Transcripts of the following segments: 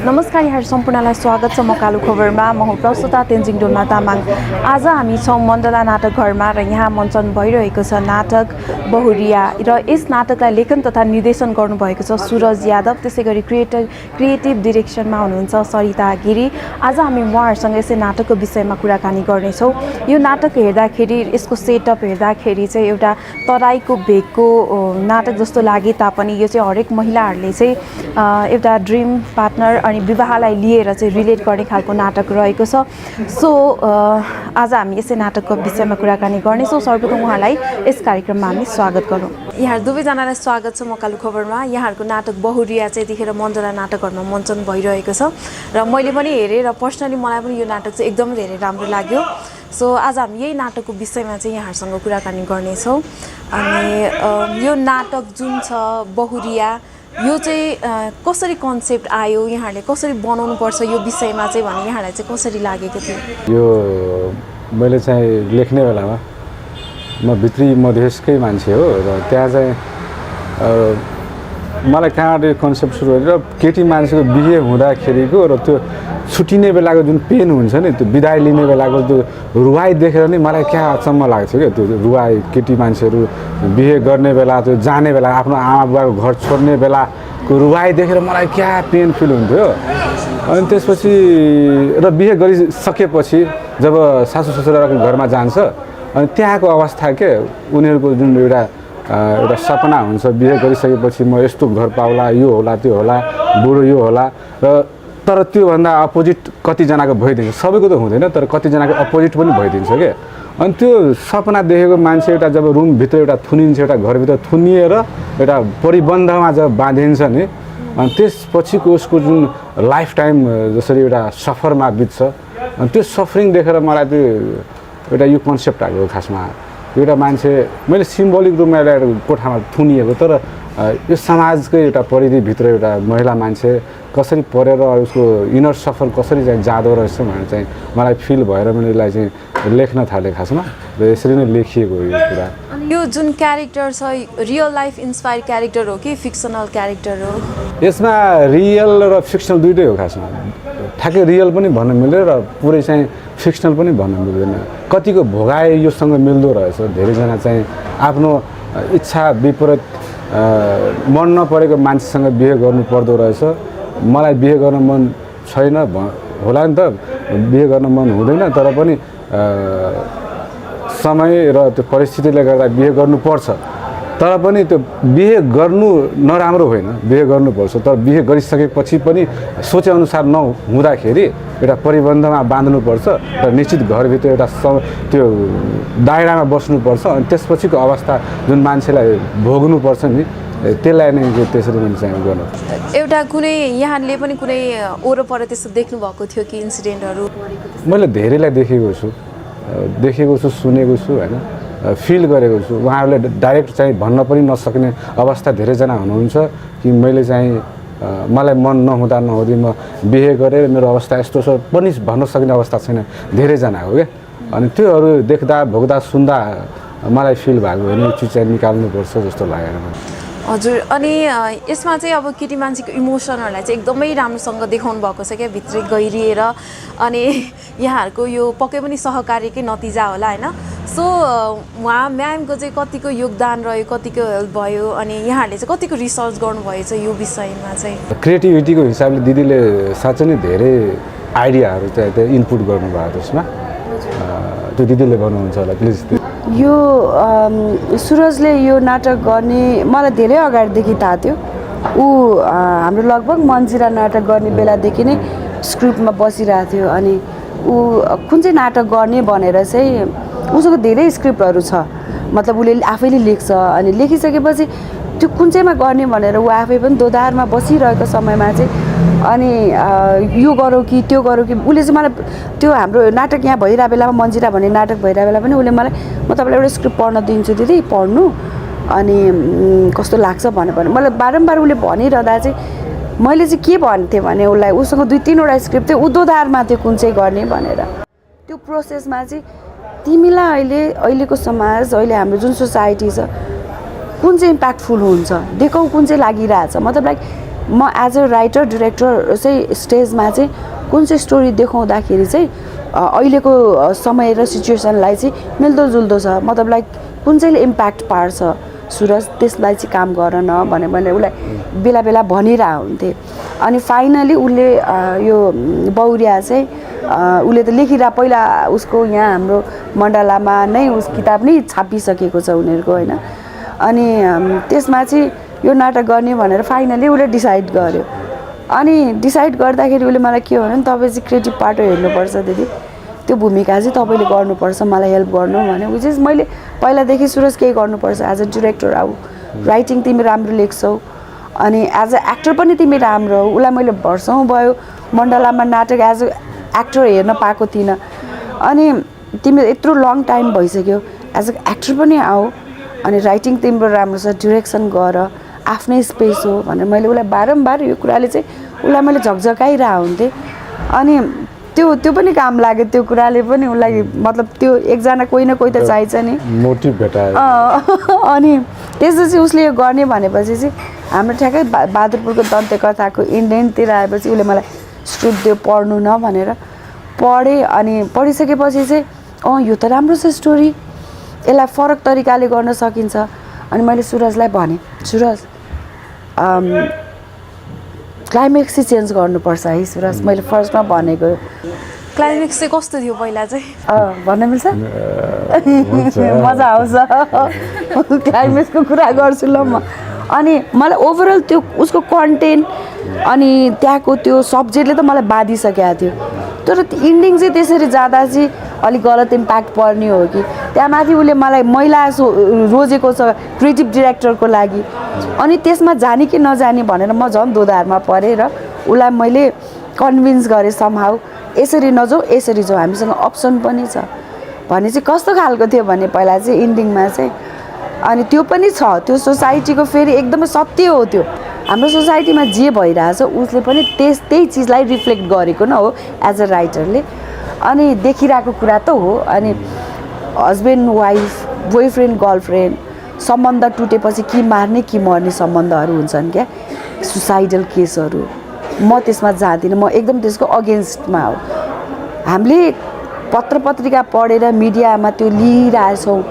नमस्कार यहाँ सम्पूर्णलाई स्वागत छ म कालु खबरमा म हुँ प्रस्तुता तेन्जिङ डोल्मा तामाङ। आज हामी छौँ मण्डला नाटक घरमा र यहाँ मञ्चन भइरहेको छ नाटक बहुरिया र यस नाटकलाई लेखन तथा निर्देशन गर्नुभएको छ सुरज यादव। त्यसैगरी क्रिएटिभ डिरेक्सनमा हुनुहुन्छ सरिता गिरी। आज हामी उहाँहरूसँग यसै नाटकको विषयमा कुराकानी गर्नेछौँ। यो नाटक हेर्दाखेरि यसको सेटअप हेर्दाखेरि चाहिँ एउटा तराईको भेगको नाटक जस्तो लागे तापनि यो चाहिँ हरेक महिलाहरूले चाहिँ एउटा ड्रिम पार्टनर अनि विवाहलाई लिएर चाहिँ रिलेट गर्ने खालको नाटक रहेको छ। सो आज हामी यसै नाटकको विषयमा कुराकानी गर्नेछौँ। सर्वप्रथम उहाँलाई यस कार्यक्रममा हामी स्वागत गरौँ। यहाँ दुवैजनालाई स्वागत छ म कालु खबरमा। यहाँहरूको नाटक बहुरिया चाहिँ यतिखेर मण्डला नाटकघरमा मञ्चन भइरहेको छ र मैले पनि हेरेँ र पर्सनली मलाई पनि यो नाटक चाहिँ एकदमै धेरै राम्रो लाग्यो। सो आज हामी यही नाटकको विषयमा चाहिँ यहाँहरूसँग कुराकानी गर्नेछौँ। अनि यो नाटक जुन छ बहुरिया यो चाहिँ कसरी कन्सेप्ट आयो, यहाँहरूले कसरी बनाउनुपर्छ यो विषयमा चाहिँ भने यहाँहरूलाई चाहिँ कसरी लागेको थियो? यो मैले चाहिँ लेख्ने बेलामा म भित्री मधेसकै मान्छे हो र त्यहाँ चाहिँ मलाई कहाँबाट कन्सेप्ट सुरु गरेर केटी मान्छेको बिहे हुँदाखेरिको र त्यो छुट्टिने बेलाको जुन पेन हुन्छ नि, त्यो बिदाई लिने बेलाको त्यो रुवाई देखेर नि मलाई क्या अचम्म लाग्थ्यो क्या। त्यो रुवाई केटी मान्छेहरू बिहे गर्ने बेला, त्यो जाने बेला, आफ्नो आमा बुवाको घर छोड्ने बेलाको रुवाई देखेर मलाई क्या पेन फिल हुन्थ्यो। अनि त्यसपछि र बिहे गरिसकेपछि जब सासू ससुराको घरमा जान्छ अनि त्यहाँको अवस्था के उनीहरूको जुन एउटा सपना हुन्छ, बिहे गरिसकेपछि म यस्तो घर पाउला, यो होला त्यो होला, बुढो यो होला, र तर त्योभन्दा अपोजिट कतिजनाको भइदिन्छ। सबैको त हुँदैन तर कतिजनाको अपोजिट पनि भइदिन्छ क्या। अनि त्यो सपना देखेको मान्छे एउटा जब रुमभित्र एउटा थुनिन्छ, एउटा घरभित्र थुनिएर एउटा परिबन्धमा जब बाँधिन्छ नि, अनि त्यसपछिको उसको जुन लाइफ टाइम जसरी एउटा सफरमा बित्छ, अनि त्यो सफरिङ देखेर मलाई त्यो एउटा यो कन्सेप्ट आयो। खासमा एउटा मान्छे मैले सिम्बोलिक रूपमा एउटा कोठामा थुनिएको, तर यो समाजकै एउटा परिधिभित्र एउटा महिला मान्छे कसरी परेर उसको इनर सफर कसरी चाहिँ जाँदो रहेछ भनेर चाहिँ मलाई फिल भएर मैले यसलाई चाहिँ लेख्न थालेँ खासमा, र यसरी नै लेखिएको यो कुरा। यो जुन क्यारेक्टर छ रियल लाइफ इन्सपायर क्यारेक्टर हो कि फिक्सनल क्यारेक्टर हो? यसमा रियल र फिक्सनल दुइटै हो खासमा। ठ्याक्कै रियल पनि भन्न मिल्दैन र पुरै चाहिँ फिक्सनल पनि भन्न मिल्दैन। कतिको भोगाए योसँग मिल्दो रहेछ। धेरैजना चाहिँ आफ्नो इच्छा विपरीत मन नपरेको मान्छेसँग बिहे गर्नु पर्दो रहेछ। मलाई बिहे गर्न मन छैन होला नि त, बिहे गर्न मन हुँदैन, तर पनि समय र त्यो परिस्थितिले गर्दा बिहे गर्नुपर्छ। तर पनि त्यो बिहे गर्नु नराम्रो होइन, बिहे गर्नुपर्छ, तर बिहे गरिसकेपछि पनि सोचेअनुसार नहुँदाखेरि एउटा परिबन्धमा बाँध्नुपर्छ र निश्चित घरभित्र एउटा त्यो दायरामा बस्नुपर्छ। अनि त्यसपछिको अवस्था जुन मान्छेलाई भोग्नुपर्छ नि, त्यसलाई नै त्यसरी मैले चाहिँ गर्नु। एउटा कुनै यहाँले पनि कुनै वरपर त्यस्तो देख्नुभएको थियो कि इन्सिडेन्टहरू? मैले धेरैलाई देखेको छु, सुनेको छु होइन, फिल गरेको छु। उहाँहरूले डाइरेक्ट चाहिँ भन्न पनि नसक्ने अवस्था धेरैजना हुनुहुन्छ कि मैले चाहिँ मलाई मन नहुँदै म बिहे गरेर मेरो अवस्था यस्तो छ पनि भन्न सक्ने अवस्था छैन धेरैजनाको क्या। अनि त्योहरू देख्दा भोग्दा सुन्दा मलाई फिल भएको होइन, यो चिज चाहिँ निकाल्नुपर्छ जस्तो लागेर मलाई। हजुर, अनि यसमा चाहिँ अब केटी मान्छेको इमोसनहरूलाई चाहिँ एकदमै राम्रोसँग देखाउनु भएको छ क्या, भित्रै गहिरिएर। अनि यहाँहरूको यो पक्कै पनि सहकार्यकै नतिजा होला होइन? सो उहाँ म्यामको चाहिँ कतिको योगदान रह्यो, कतिको हेल्प भयो, अनि यहाँहरूले चाहिँ कतिको रिसर्च गर्नुभएछ यो विषयमा चाहिँ? क्रिएटिभिटीको हिसाबले दिदीले साँच्चै नै धेरै आइडियाहरू चाहिँ इनपुट गर्नुभयो त्यसमा। त्यो दिदीले भन्नुहुन्छ होला, प्लिज। यो सुरजले यो नाटक गर्ने मलाई धेरै अगाडिदेखि थाहा थियो। ऊ हाम्रो लगभग मन्जिरा नाटक गर्ने बेलादेखि नै स्क्रिप्टमा बसिरहेको थियो। अनि ऊ कुन चाहिँ नाटक गर्ने भनेर चाहिँ उसँग धेरै स्क्रिप्टहरू छ, मतलब उसले आफैले लेख्छ। अनि लेखिसकेपछि त्यो कुन चाहिँमा गर्ने भनेर ऊ आफै पनि दोधारमा बसिरहेको समयमा चाहिँ अनि यो गरौँ कि त्यो गरौँ कि उसले चाहिँ मलाई त्यो हाम्रो नाटक यहाँ भइरहेको बेलामा मन्जिरा भन्ने नाटक भइरहेको बेला पनि उसले मलाई म तपाईँलाई एउटा स्क्रिप्ट पढ्न दिन्छु दिदी, पढ्नु, अनि कस्तो लाग्छ भनेर मलाई बारम्बार उसले भनिरहँदा चाहिँ मैले चाहिँ के भन्थेँ भने उसलाई, उसँग 2-3वटा स्क्रिप्ट थियो, ऊ दोधारमा थियो कुन चाहिँ गर्ने भनेर। त्यो प्रोसेसमा चाहिँ तिमीलाई अहिलेको समाज, अहिले हाम्रो जुन सोसाइटी छ कुन चाहिँ इम्प्याक्टफुल हुन्छ, देखाउँ कुन चाहिँ लागिरहेछ, मतलब लाइक म एज अ राइटर डिरेक्टर चाहिँ स्टेजमा चाहिँ कुन चाहिँ स्टोरी देखाउँदाखेरि चाहिँ अहिलेको समय र सिचुएसनलाई चाहिँ मिल्दोजुल्दो छ, मतलब लाइक कुन चाहिँले इम्प्याक्ट पार्छ सुरज, त्यसलाई चाहिँ काम गर न भने मैले उसलाई बेला बेला भनिरहेको हुन्थेँ। अनि फाइनली उसले यो बहुरिया चाहिँ उसले त लेखिरह पहिला उसको यहाँ हाम्रो मण्डलामा नै उस किताब नै छापिसकेको छ उनीहरूको होइन। अनि त्यसमा चाहिँ यो नाटक गर्ने भनेर फाइनली उसले डिसाइड गर्यो। अनि डिसाइड गर्दाखेरि उसले मलाई के भन्यो भने तपाईँ चाहिँ क्रिएटिभ पार्ट हेर्नुपर्छ दिदी, त्यो भूमिका चाहिँ तपाईँले गर्नुपर्छ, मलाई हेल्प गर्नु भन्यो। विच इज मैले पहिलादेखि सुरज केही गर्नुपर्छ एज अ डिरेक्टर आऊ, राइटिङ तिमी राम्रो लेख्छौ अनि एज अ एक्टर पनि तिमी राम्रो हो। उसलाई मैले वर्षौँ भयो मण्डलामा नाटक एज अ एक्टर हेर्न पाएको थिइनँ, अनि तिमी यत्रो लङ टाइम भइसक्यो एज अ एक्टर पनि आऊ अनि राइटिङ तिम्रो राम्रो छ, डिरेक्सन गर, आफ्नै स्पेस हो भनेर मैले उसलाई बारम्बार यो कुराले चाहिँ उसलाई मैले झकझकाइरहेको हुन्थेँ। अनि त्यो पनि काम लाग्यो, त्यो कुराले पनि उसलाई मतलब त्यो एकजना कोही न कोही त चाहिन्छ नि मोटिभ भेटायो। अनि त्यसपछि उसले यो गर्ने भनेपछि चाहिँ हाम्रो ठ्याक्कै बहादुरपुरको दन्ते कथाको इन्डेन्टतिर आएपछि उसले मलाई स्क्रिप्ट दियो पढ्नु न भनेर पढेँ। अनि पढिसकेपछि चाहिँ यो त राम्रो छ स्टोरी, यसलाई फरक तरिकाले गर्न सकिन्छ। अनि मैले सुरजलाई भनेँ सुरज क्लाइमेक्स चाहिँ चेन्ज गर्नुपर्छ है सुरज, मैले फर्स्टमा भनेको। क्लाइमेक्स चाहिँ कस्तो थियो पहिला चाहिँ भन्न मिल्छ? मजा आउँछ क्लाइमेक्सको कुरा गर्छु ल म। अनि मलाई ओभरअल त्यो उसको कन्टेन्ट अनि त्यहाँको त्यो सब्जेक्टले त मलाई बाधिसकेको थियो, तर इन्डिङ चाहिँ त्यसरी जाँदा चाहिँ अलिक गलत इम्प्याक्ट पर्ने हो कि त्यहाँ माथि उसले मलाई मैला रोजेको छ क्रिएटिभ डिरेक्टरको लागि। अनि त्यसमा जाने कि नजाने भनेर म झन् दोधारमा परेँ र उसलाई मैले कन्भिन्स गरेँ समहाउ यसरी नजाऊ यसरी जाऊ, हामीसँग अप्सन पनि छ भने चाहिँ कस्तो खालको थियो भने पहिला चाहिँ इन्डिङमा चाहिँ अनि त्यो पनि छ, त्यो सोसाइटीको फेरि एकदमै सत्य हो। त्यो हाम्रो सोसाइटीमा जे भइरहेछ उसले पनि त्यही चिजलाई रिफ्लेक्ट गरेको न हो एज अ राइटरले। अनि देखिरहेको कुरा त हो। अनि हस्बेन्ड वाइफ, बोयफ्रेन्ड गर्लफ्रेन्ड सम्बन्ध टुटेपछि कि मार्ने कि मर्ने सम्बन्धहरू हुन्छन् क्या, सुसाइडल केसहरू। म त्यसमा जाँदिनँ, म एकदम त्यसको अगेन्स्टमा हो। हामीले पत्र पत्रिका पढेर मिडियामा त्यो लिइरहेछौँ,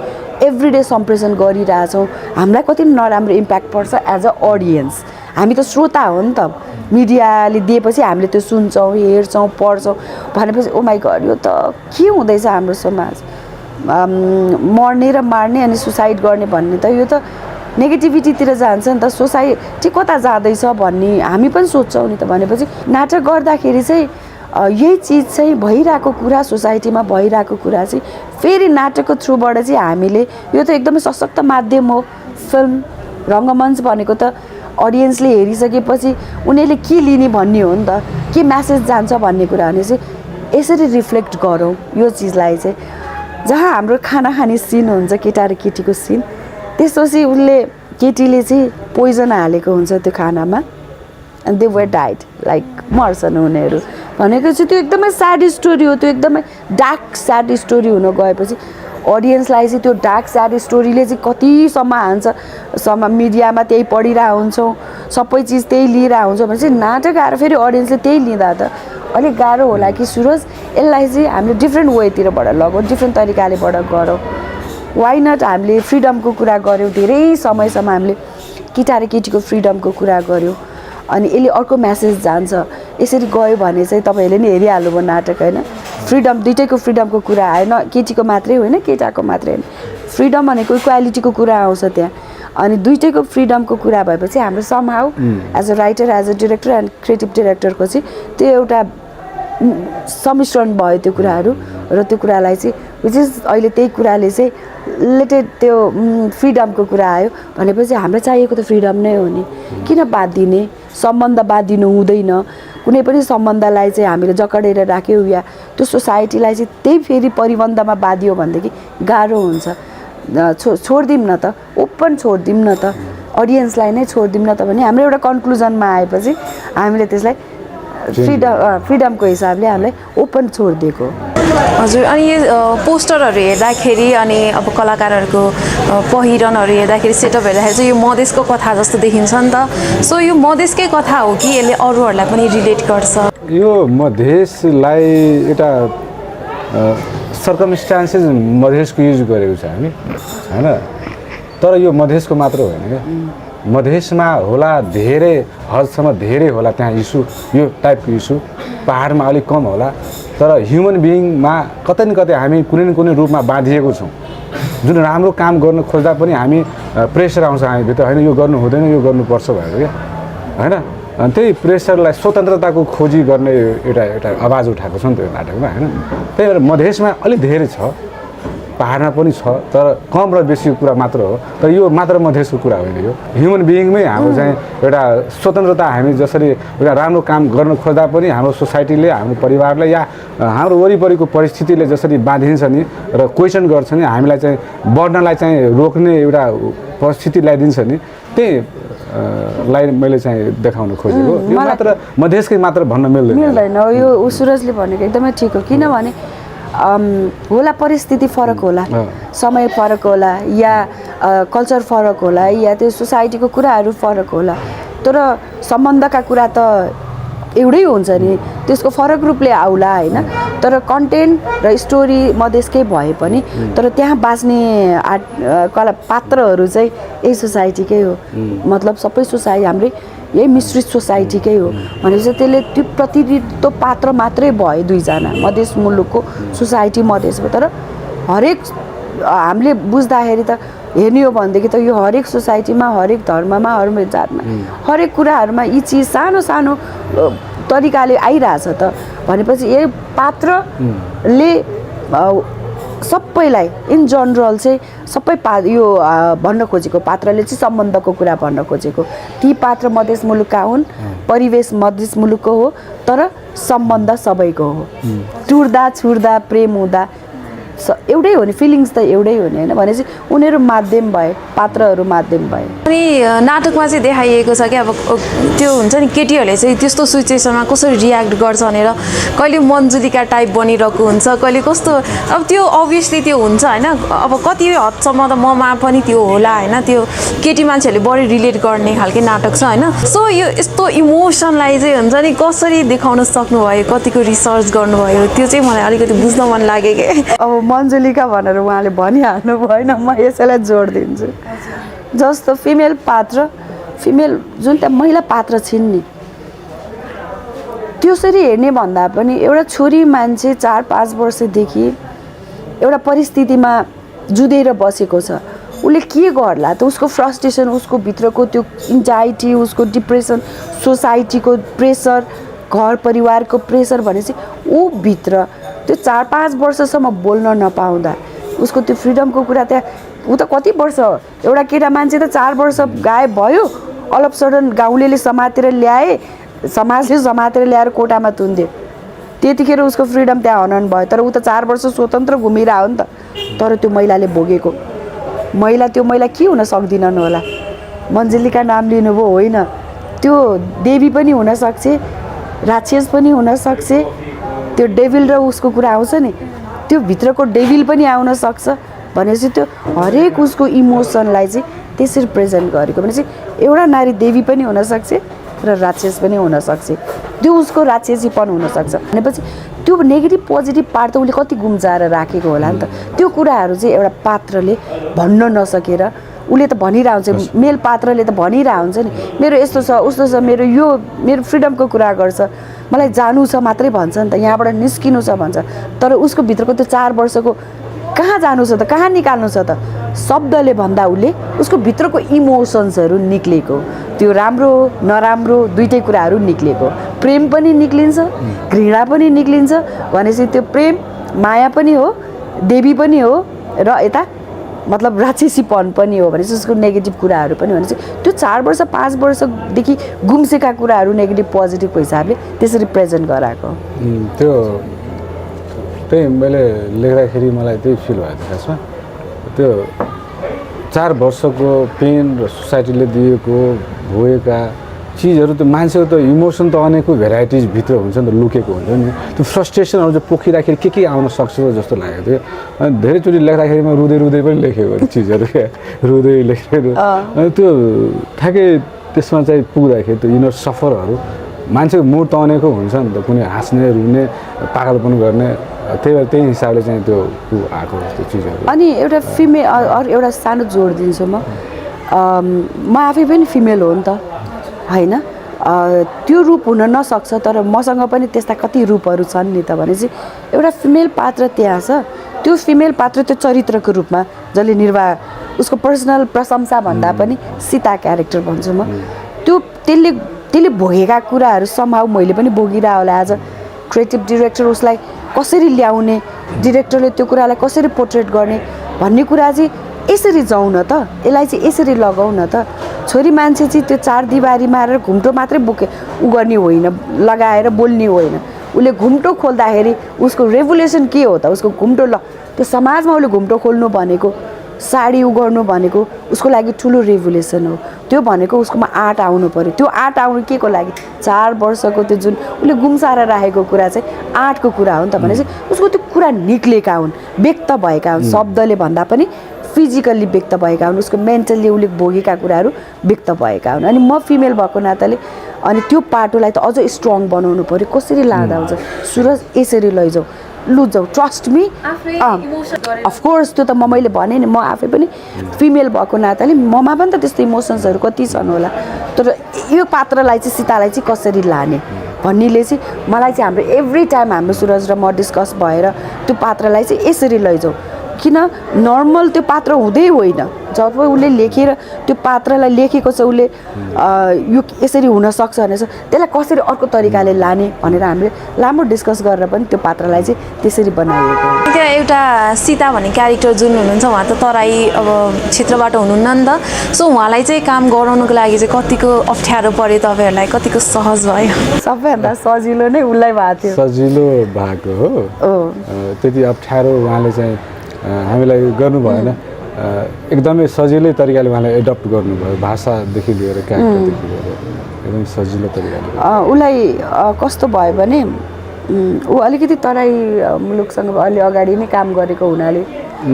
एभ्रिडे सम्प्रेषण गरिरहेछौँ, हामीलाई कति नराम्रो इम्प्याक्ट पर्छ एज अ अडियन्स। हामी त श्रोता हो नि त, मिडियाले दिएपछि हामीले त्यो सुन्छौँ, हेर्छौँ, पढ्छौँ भनेपछि ओ माइ गड यो त के हुँदैछ हाम्रो समाज, मर्ने र मार्ने अनि सुसाइड गर्ने भन्ने त यो त नेगेटिभिटीतिर जान्छ नि त, सोसाइटी कता जाँदैछ भन्ने हामी पनि सोध्छौँ नि त। भनेपछि नाटक गर्दाखेरि चाहिँ यही चिज चाहिँ भइरहेको कुरा, सोसाइटीमा भइरहेको कुरा चाहिँ फेरि नाटकको थ्रुबाट चाहिँ हामीले यो त एकदमै सशक्त माध्यम हो। फिल्म रङ्गमञ्च भनेको त अडियन्सले हेरिसकेपछि उनीहरूले के लिने भन्ने हो नि त, के म्यासेज जान्छ भन्ने कुरा भने चाहिँ यसरी रिफ्लेक्ट गरौँ यो चिजलाई चाहिँ। जहाँ हाम्रो खाना खाने सिन हुन्छ केटा र केटीको सिन, त्यसपछि उसले केटीले चाहिँ पोइजन हालेको हुन्छ त्यो खानामा and they were died, like मर्छन् उनीहरू भनेको चाहिँ त्यो एकदमै स्याड स्टोरी हो। त्यो एकदमै डार्क स्याड स्टोरी हुन गएपछि अडियन्सलाई चाहिँ त्यो डार्क स्याड स्टोरीले चाहिँ कतिसम्म हान्छ, मिडियामा त्यही पढिरहेको हुन्छौँ, सबै चिज त्यही लिइरहेको हुन्छौँ भने चाहिँ नाटक आएर फेरि अडियन्सले त्यही लिँदा त अलिक गाह्रो होला कि सुरज यसलाई चाहिँ हामीले डिफ्रेन्ट वेतिरबाट लगाउँ, डिफ्रेन्ट तरिकालेबाट गरौँ। वाइ नट हामीले फ्रिडमको कुरा गऱ्यौँ, धेरै समयसम्म हामीले केटा र केटीको फ्रिडमको कुरा गऱ्यौँ, अनि यसले अर्को म्यासेज जान्छ। यसरी गयो भने चाहिँ तपाईँहरूले नि हेरिहाल्नु भयो नाटक होइन, फ्रिडम दुइटैको फ्रिडमको कुरा आएन, केटीको मात्रै होइन केटाको मात्रै होइन, फ्रिडम भनेको इक्वालिटीको कुरा आउँछ त्यहाँ। अनि दुइटैको फ्रिडमको कुरा भएपछि हाम्रो somehow as a writer, as a director and creative डिरेक्टरको चाहिँ त्यो एउटा सम्मिश्रण भयो त्यो कुराहरू र त्यो कुरालाई चाहिँ विच इज अहिले त्यही कुराले चाहिँ रिलेटेड त्यो फ्रिडमको कुरा आयो भनेपछि हामीलाई चाहिएको त फ्रिडम नै हो नि, किन बाँधिने, सम्बन्ध बाँधिनु हुँदैन। कुनै पनि सम्बन्धलाई चाहिँ हामीले जकडेर राख्यौँ या त्यो सोसाइटीलाई चाहिँ त्यही फेरि परिबन्धमा बाँधियो भनेदेखि गाह्रो हुन्छ। छोडिदिउँ न त, ओपन छोडिदिउँ न त, अडियन्सलाई नै छोडिदिउँ न त भने हाम्रो एउटा कन्क्लुजनमा आएपछि हामीले त्यसलाई फ्रिडमको हिसाबले हामीलाई ओपन छोडिदिएको। हजुर अनि पोस्टरहरू हेर्दाखेरि अनि अब कलाकारहरूको पहिरनहरू हेर्दाखेरि सेटअप हेर्दाखेरि चाहिँ यो मधेसको कथा जस्तो देखिन्छ नि त सो यो मधेसकै कथा हो कि यसले अरूहरूलाई पनि रिलेट गर्छ यो मधेसलाई एउटा सर्कमस्टान्सेस मधेसको युज गरेको छ हामी होइन तर यो मधेसको मात्र होइन क्या मधेसमा होला धेरै हदसम्म धेरै होला त्यहाँ इस्यु यो टाइपको इस्यु पहाडमा अलिक कम होला तर ह्युमन बिइङमा कतै न कतै हामी कुनै न कुनै रूपमा बाँधिएको छौँ जुन राम्रो काम गर्न खोज्दा पनि हामी प्रेसर आउँछ हामीभित्र होइन यो गर्नु हुँदैन यो गर्नुपर्छ भनेर क्या होइन अनि त्यही प्रेसरलाई स्वतन्त्रताको खोजी गर्ने एउटा आवाज उठाएको छ नि त यो नाटकमा होइन त्यही भएर मधेसमा अलिक धेरै छ पहाडमा पनि छ तर कम र बेसीको कुरा मात्र हो तर यो मात्र मधेसको कुरा होइन यो ह्युमन बिइङमै हाम्रो चाहिँ एउटा स्वतन्त्रता हामी जसरी एउटा राम्रो काम गर्न खोज्दा पनि हाम्रो सोसाइटीले हाम्रो परिवारले या हाम्रो वरिपरिको परिस्थितिले जसरी बाँधिन्छ नि र क्वेसन गर्छ नि हामीलाई चाहिँ बढ्नलाई चाहिँ रोक्ने एउटा परिस्थिति ल्याइदिन्छ नि त्यही लाई मैले चाहिँ देखाउन खोजेको यो मात्र मधेसकै मात्र भन्न मिल्दैन यो सुरजले भनेको एकदमै ठिक हो किनभने होला परिस्थिति फरक होला समय फरक होला या कल्चर फरक होला या त्यो सोसाइटीको कुराहरू फरक होला तर सम्बन्धका कुरा त एउटै हुन्छ नि त्यसको फरक रूपले आउला होइन तर कन्टेन्ट र स्टोरी मधेसकै भए पनि तर त्यहाँ बाँच्ने कला पात्रहरू चाहिँ यही सोसाइटीकै हो मतलब सबै सोसाइटी हाम्रै यही मिश्रित सोसाइटीकै हो भनेपछि त्यसले त्यो प्रतिनिधित्व पात्र मात्रै भयो दुईजना मधेस मुलुकको सोसाइटी मधेसको तर हरेक हामीले बुझ्दाखेरि त हेर्ने हो भनेदेखि त यो हरेक सोसाइटीमा हरेक धर्ममा हरेक जातमा हरेक कुराहरूमा यी चिज सानो सानो तरिकाले आइरहेछ त भनेपछि यही पात्रले सबैलाई इन जनरल चाहिँ सबै यो भन्न खोजेको पात्रले चाहिँ सम्बन्धको कुरा भन्न खोजेको ती पात्र मधेस मुलुकका हुन् परिवेश मधेस मुलुकको हो तर सम्बन्ध सबैको हो टुट्दा छुट्दा प्रेम हुँदा एउटै हो नि फिलिङ्स त एउटै हो नि होइन भनेपछि उनीहरू माध्यम भए पात्रहरू माध्यम भए अनि नाटकमा चाहिँ देखाइएको छ कि अब त्यो हुन्छ नि केटीहरूले चाहिँ त्यस्तो सिचुएसनमा कसरी रियाक्ट गर्छ भनेर कहिले मन्जुलिका टाइप बनिरहेको हुन्छ कहिले कस्तो अब त्यो अभियसली त्यो हुन्छ होइन अब कति हदसम्म त ममा पनि त्यो होला होइन त्यो केटी मान्छेहरूले बढी रिलेट गर्ने खालको नाटक छ होइन सो यो यस्तो इमोसनलाई चाहिँ हुन्छ नि कसरी देखाउन सक्नुभयो कतिको रिसर्च गर्नुभयो त्यो चाहिँ मलाई अलिकति बुझ्न मन लाग्यो कि अब मन्जुलिका भनेर उहाँले भनिहाल्नु भएन म यसैलाई जोड दिन्छु जस्तो फिमेल पात्र फिमेल जुन त्यहाँ महिला पात्र छिन् नि त्यसरी हेर्ने भन्दा पनि एउटा छोरी मान्छे 4-5 वर्षदेखि एउटा परिस्थितिमा जुधेर बसेको छ उसले के गर्ला त उसको फ्रस्ट्रेसन उसको भित्रको त्यो एन्जाइटी उसको डिप्रेसन सोसाइटीको प्रेसर घर परिवारको प्रेसर भनेपछि ऊ भित्र त्यो 4-5 वर्षसम्म बोल्न नपाउँदा उसको त्यो फ्रिडमको कुरा त्यहाँ ऊ त कति वर्ष एउटा केटा मान्छे त 4 वर्ष गायब भयो अल अफ सडन गाउँलेले समातेर ल्याए समाजले समातेर ल्याएर कोटामा तुन्दियो त्यतिखेर उसको फ्रिडम त्यहाँ हनन भयो तर ऊ त 4 वर्ष स्वतन्त्र घुमिरह्यो नि त तर त्यो महिलाले भोगेको त्यो महिला के हुन सक्दिनन् होला मन्जुलिका नाम लिनुभयो होइन त्यो देवी पनि हुनसक्छ राक्षस पनि हुनसक्छ त्यो डेभिल र उसको कुरा आउँछ नि त्यो भित्रको डेभिल पनि आउन सक्छ भनेपछि त्यो हरेक उसको इमोसनलाई चाहिँ त्यसरी प्रेजेन्ट गरेको भनेपछि एउटा नारी देवी पनि हुनसक्छ र राक्षस पनि हुनसक्छ त्यो उसको राक्षसीपन हुनसक्छ भनेपछि त्यो नेगेटिभ पोजिटिभ पार्ट त उसले कति गुम्जाएर राखेको होला नि त त्यो कुराहरू चाहिँ एउटा पात्रले भन्न नसकेर उसले त भनिरहन्छ मेल पात्रले त भनिरह हुन्छ नि मेरो यस्तो छ उस्तो छ मेरो फ्रिडमको कुरा गर्छ मलाई जानु छ मात्रै भन्छ नि त यहाँबाट निस्किनु छ भन्छ तर उसको भित्रको त्यो 4 वर्षको कहाँ जानु छ त कहाँ निकाल्नु छ त शब्दले भन्दा उसले उसको भित्रको इमोसन्सहरू निक्लेको त्यो राम्रो नराम्रो दुईटै कुराहरू निक्लेको प्रेम पनि निक्लिन्छ घृणा पनि निक्लिन्छ भनेपछि त्यो प्रेम माया पनि हो देवी पनि हो र यता मतलब राक्षसीपन पनि हो भनेपछि उसको नेगेटिभ कुराहरू पनि भनेपछि त्यो 4 वर्ष 5 वर्षदेखि गुम्सेका कुराहरू नेगेटिभ पोजिटिभको हिसाबले त्यसरी प्रेजेन्ट गराएको त्यो त्यही मैले लेख्दाखेरि मलाई त्यही फिल भएको थियो खासमा त्यो 4 वर्षको पेन र सोसाइटीले दिएको भोगेका चिजहरू त मान्छेको त इमोसन त अनेकौँ भेराइटिज भित्र हुन्छ नि त लुकेको हुन्छ नि त्यो फ्रस्ट्रेसनहरू चाहिँ पोखिँदाखेरि के आउन सक्छ जस्तो लागेको थियो अनि धेरैचोटि लेख्दाखेरि म रुँदै पनि लेखेको चिजहरू क्या रुँदै लेखेर अनि त्यो ठ्याक्कै त्यसमा चाहिँ पुग्दाखेरि त्यो इनर सफरहरू मान्छेको मुड त अनेकौँ हुन्छ नि त कुनै हाँस्ने रुने पागलपन गर्ने त्यही हिसाबले चाहिँ त्यो आएको त्यो चिजहरू अनि एउटा फिमेल अरू एउटा सानो जोड दिन्छु म आफै पनि फिमेल हो नि त होइन त्यो रूप हुन नसक्छ तर मसँग पनि त्यस्ता कति रूपहरू छन् नि त भनेपछि एउटा फिमेल पात्र त्यहाँ छ त्यो फिमेल पात्र त्यो चरित्रको रूपमा जसले निर्वाह उसको पर्सनल प्रशंसा भन्दा पनि सीता क्यारेक्टर भन्छु म त्यसले भोगेका कुराहरू सम्हाउ मैले पनि भोगिरह होला आज क्रिएटिभ डिरेक्टर उसलाई कसरी ल्याउने डिरेक्टरले त्यो कुरालाई कसरी पोर्ट्रेट गर्ने भन्ने कुरा चाहिँ यसरी जाउँ न त यसलाई चाहिँ यसरी लगाउँ न त छोरी मान्छे चाहिँ त्यो चार दिवारी मारेर घुम्टो मात्रै गर्ने होइन लगाएर बोल्ने होइन उसले घुम्टो खोल्दाखेरि उसको रेभुलेसन के हो त उसको घुम्टो त्यो समाजमा उसले घुम्टो खोल्नु भनेको साडी गर्नु भनेको उसको लागि ठुलो रेभुलेसन हो त्यो भनेको उसकोमा आर्ट आउनु पर्यो त्यो आर्ट आउनु के को लागि 4 वर्षको त्यो जुन उसले गुम्साएर राखेको कुरा चाहिँ आर्टको कुरा हो नि त भनेपछि उसको त्यो कुरा निक्लेका हुन् व्यक्त भएका हुन् शब्दले भन्दा पनि फिजिकल्ली व्यक्त भएका हुन् उसको मेन्टल्ली उसले भोगेका कुराहरू व्यक्त भएका हुन् अनि म फिमेल भएको नाताले अनि त्यो पाटोलाई त अझ स्ट्रङ बनाउनु पर्यो कसरी लाँदा हुन्छ सुरज यसरी लैजाऊ लुजाऊ ट्रस्ट मी अफकोर्स त्यो त मैले भने नि म आफै पनि फिमेल भएको नाताले ममा पनि त त्यस्तो इमोसन्सहरू कति छन् होला तर यो पात्रलाई चाहिँ सीतालाई चाहिँ कसरी लाने भन्नेले चाहिँ मलाई चाहिँ हाम्रो एभ्री टाइम हाम्रो सुरज र म डिस्कस भएर त्यो पात्रलाई चाहिँ यसरी लैजाऊ किन नर्मल त्यो पात्र हुँदै होइन जब उसले लेखेर त्यो पात्रलाई लेखेको छ उसले यो यसरी हुनसक्छ भनेर त्यसलाई कसरी अर्को तरिकाले लाने भनेर हामीले लामो डिस्कस गरेर पनि त्यो पात्रलाई चाहिँ त्यसरी बनाइएको हो त्यहाँ एउटा सीता भन्ने क्यारेक्टर जुन हुनुहुन्छ उहाँ त तराई अब क्षेत्रबाट हुनुहुन्न नि त सो उहाँलाई चाहिँ काम गराउनुको लागि चाहिँ कतिको अप्ठ्यारो पऱ्यो तपाईँहरूलाई कतिको सहज भयो सबैभन्दा सजिलो नै उसलाई भएको थियो सजिलो भएको हो त्यति अप्ठ्यारो उहाँले चाहिँ हामीलाई गर्नु भएन एकदमै सजिलै तरिकाले उहाँलाई एडप्ट गर्नुभयो भाषादेखि लिएर क्यारेक्टरदेखि लिएर एकदम सजिलो तरिकाले उसलाई कस्तो भयो भने ऊ अलिकति तराई मुलुकसँग अलि अगाडि नै काम गरेको हुनाले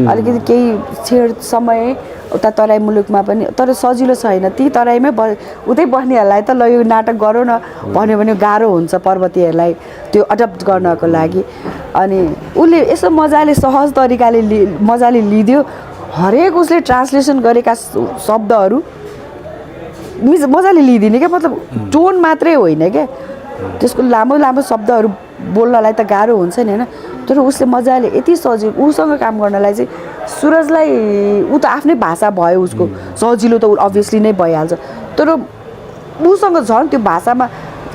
अलिकति केही छेड समय उता तराई मुलुकमा पनि तर सजिलो छैन ती तराईमै उतै बस्नेहरूलाई त ल यो नाटक गरौँ न भन्यो भने गाह्रो हुन्छ पर्वतीहरूलाई त्यो अडप्ट गर्नको लागि अनि उसले यसो मजाले सहज तरिकाले मजाले लिदियो हरेक उसले ट्रान्सलेसन गरेका शब्दहरू मजाले लिदिने क्या मतलब टोन मात्रै होइन क्या त्यसको लामो लामो शब्दहरू बोल्नलाई त गाह्रो हुन्छ नि होइन तर उसले मजाले यति सजिलो उसँग काम गर्नलाई चाहिँ सुरजलाई ऊ त आफ्नै भाषा भयो उसको सजिलो त अभियसली नै भइहाल्छ तर उसँग झन् त्यो भाषामा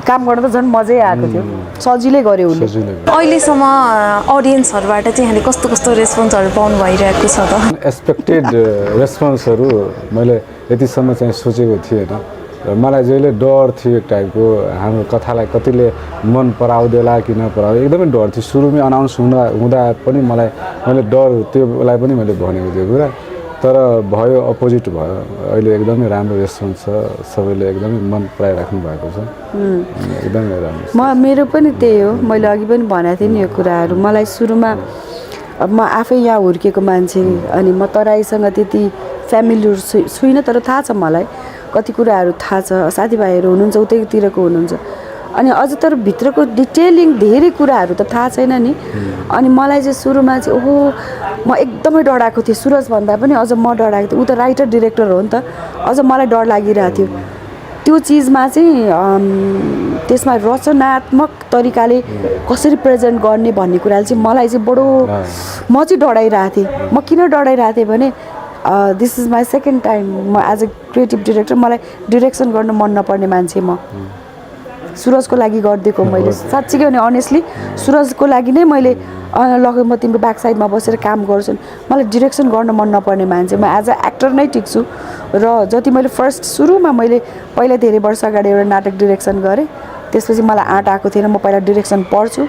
काम गर्न त झन् मजै आएको थियो सजिलै गऱ्यो उसले अहिलेसम्म अडियन्सहरूबाट चाहिँ यहाँले कस्तो कस्तो रेस्पोन्सहरू पाउनु भइरहेको छ त एक्सपेक्टेड रेस्पोन्सहरू मैले यतिसम्म चाहिँ सोचेको थिएन र मलाई जहिले डर थियो एक टाइपको हाम्रो कथालाई कतिले मन पराउँदेला कि नपराउँदै एकदमै डर थियो सुरुमै अनाउन्स हुँदा पनि मैले डर त्योलाई पनि मैले भनेको थियो कुरा तर भयो अपोजिट भयो अहिले एकदमै राम्रो रेस्पोन्स छ सबैले एकदमै मन पराइराख्नु भएको छ एकदमै राम्रो मेरो पनि त्यही हो मैले अघि पनि भनेको थिएँ नि यो कुराहरू मलाई सुरुमा म आफै यहाँ हुर्केको मान्छे अनि म तराईसँग त्यति फ्यामिलीहरू छुइनँ तर थाहा छ मलाई कति कुराहरू थाहा छ साथीभाइहरू हुनुहुन्छ उतैतिरको हुनुहुन्छ अनि अझ तर भित्रको डिटेलिङ धेरै कुराहरू त थाहा छैन नि अनि मलाई चाहिँ सुरुमा चाहिँ ओहो म एकदमै डराएको थिएँ सुरजभन्दा पनि अझ म डराएको थिएँ ऊ त राइटर डिरेक्टर हो नि त अझ मलाई डर लागिरहेको थियो त्यो चिजमा चाहिँ त्यसमा रचनात्मक तरिकाले कसरी प्रेजेन्ट गर्ने भन्ने कुराले चाहिँ मलाई चाहिँ बडो म चाहिँ डराइरहेको थिएँ म किन डराइरहेको थिएँ भने this is my second time म एज अ क्रिएटिभ डिरेक्टर मलाई डिरेक्सन गर्न मन नपर्ने मान्छे म सुरजको लागि गरिदिएको मैले साँच्चीकै भने अनेस्टली सुरजको लागि नै मैले लग म तिम्रो ब्याक साइडमा बसेर काम गर्छु मलाई डिरेक्सन गर्न मन नपर्ने मान्छे म एज अ एक्टर नै ठिक छु र जति मैले फर्स्ट सुरुमा मैले पहिला धेरै वर्ष अगाडि एउटा नाटक डिरेक्सन गरेँ त्यसपछि मलाई आँट आएको थिएन म पहिला डिरेक्सन पढ्छु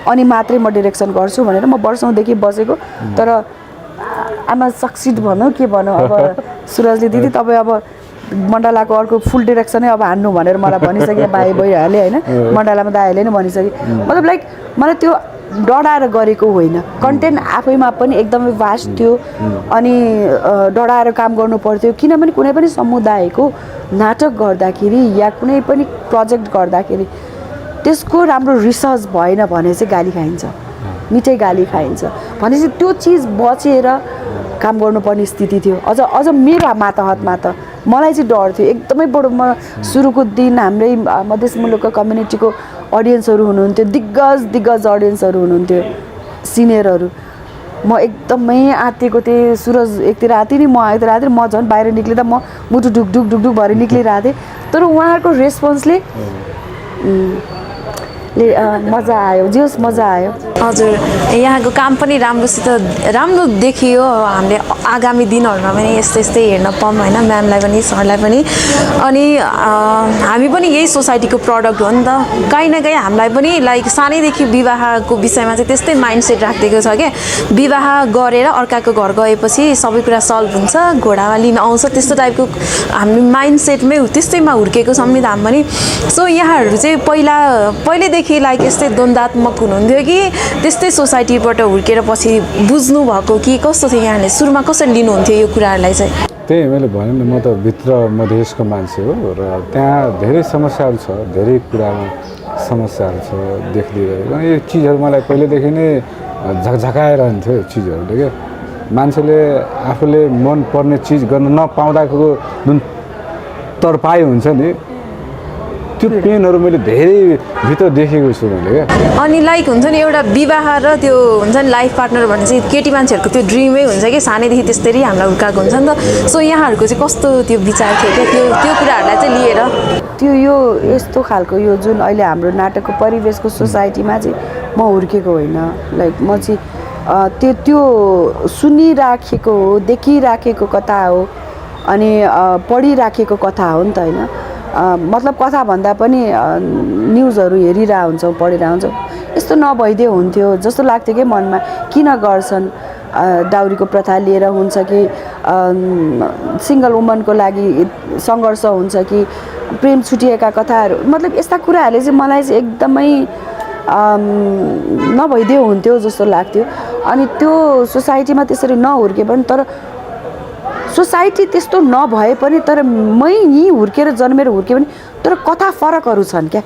अनि मात्रै म डिरेक्सन गर्छु भनेर म वर्षौँदेखि बसेको तर आमा सक्सिड भनौँ के भनौँ अब सुरजले दिदी तपाईँ अब मण्डलाको अर्को फुल डिरेक्सनै अब हान्नु भनेर मलाई भनिसके भाइ भइहाल्यो होइन मण्डलामा दाइहरूले नै भनिसके मतलब लाइक मलाई त्यो डढाएर गरेको होइन कन्टेन्ट आफैमा पनि एकदमै भास्ट थियो अनि डढाएर काम गर्नु पर्थ्यो किनभने कुनै पनि समुदायको नाटक गर्दाखेरि या कुनै पनि प्रोजेक्ट गर्दाखेरि त्यसको राम्रो रिसर्च भएन भने चाहिँ गाली खाइन्छ मिठै गाली खाइन्छ भनेपछि त्यो चिज बचेर काम गर्नुपर्ने स्थिति थियो अझ मेरो मातहतमा त मलाई चाहिँ डर थियो एकदमै बडो म सुरुको दिन हाम्रै मधेस मुलुकको कम्युनिटीको अडियन्सहरू हुनुहुन्थ्यो दिग्गज अडियन्सहरू हुनुहुन्थ्यो सिनियरहरू म एकदमै आत्तिएको थिएँ सुरज एकतिर आत्ति नि म एकतिर आत्ति म झन् बाहिर निक्लिँदा म मुटु ढुक भएर निक्लिरहेको थिएँ तर उहाँहरूको रेस्पोन्सले मजा आयो जे होस् मजा आयो हजुर यहाँको काम पनि राम्रो देखियो हामीले आगामी दिनहरूमा पनि यस्तै हेर्न पाऊँ होइन म्यामलाई पनि सरलाई पनि अनि हामी पनि यही सोसाइटीको प्रडक्ट हो नि त कहीँ न कहीँ हामीलाई पनि लाइक सानैदेखि विवाहको विषयमा चाहिँ त्यस्तै माइन्डसेट राखिदिएको छ क्या विवाह गरेर अर्काको घर गएपछि सबै कुरा सल्भ हुन्छ घोडामा लिन आउँछ त्यस्तो टाइपको हामी माइन्डसेटमै त्यस्तैमा हुर्केको छौँ नि त हामी पनि सो यहाँहरू चाहिँ पहिल्यैदेखि लाइक यस्तै द्वन्द्वात्मक हुनुहुन्थ्यो कि त्यस्तै सोसाइटीबाट हुर्केर पछि बुझ्नु भएको कि कस्तो थियो यहाँले सुरुमा कसरी लिनुहुन्थ्यो यो कुराहरूलाई चाहिँ त्यही मैले भने नि म त भित्र मधेसको मान्छे हो र त्यहाँ धेरै समस्याहरू छ धेरै कुरामा समस्याहरू छ देखिदिरहेको यो चिजहरू मलाई पहिलेदेखि नै झकझकाइरहन्थ्यो चिजहरूले क्या मान्छेले आफूले मन पर्ने चिज गर्न नपाउँदाको जुन तडपाइ हुन्छ नि त्यो पेनहरू मैले धेरै भित्र देखेको छु मैले क्या अनि लाइक हुन्छ नि एउटा विवाह र त्यो हुन्छ नि लाइफ पार्टनर भन्ने चाहिँ केटी मान्छेहरूको त्यो ड्रिमै हुन्छ कि सानैदेखि त्यसरी हामीलाई हुर्काएको हुन्छ नि त सो यहाँहरूको चाहिँ कस्तो त्यो विचार थियो क्या त्यो कुराहरूलाई चाहिँ लिएर त्यो यो यस्तो खालको यो जुन अहिले हाम्रो नाटकको परिवेशको सोसाइटीमा चाहिँ म हुर्केको होइन लाइक म चाहिँ त्यो सुनिराखेको हो देखिराखेको कथा हो अनि पढिराखेको कथा हो नि त होइन मतलब कथा भन्दा पनि न्युजहरू हेरिरह हुन्छौँ पढिरह हुन्छौँ यस्तो नभइदियो हुन्थ्यो जस्तो लाग्थ्यो कि मनमा किन गर्छन् डाउरीको प्रथा लिएर हुन्छ कि सिङ्गल वुमनको लागि सङ्घर्ष हुन्छ कि प्रेम छुटिएका कथाहरू मतलब यस्ता कुराहरूले चाहिँ मलाई चाहिँ एकदमै नभइदियो हुन्थ्यो जस्तो लाग्थ्यो अनि त्यो सोसाइटीमा त्यसरी नहुर्के पनि तर सोसाइटी त्यस्तो नभए पनि तर मै यहीँ हुर्केर जन्मेर हुर्के पनि तर कथा फरकहरू छन् क्या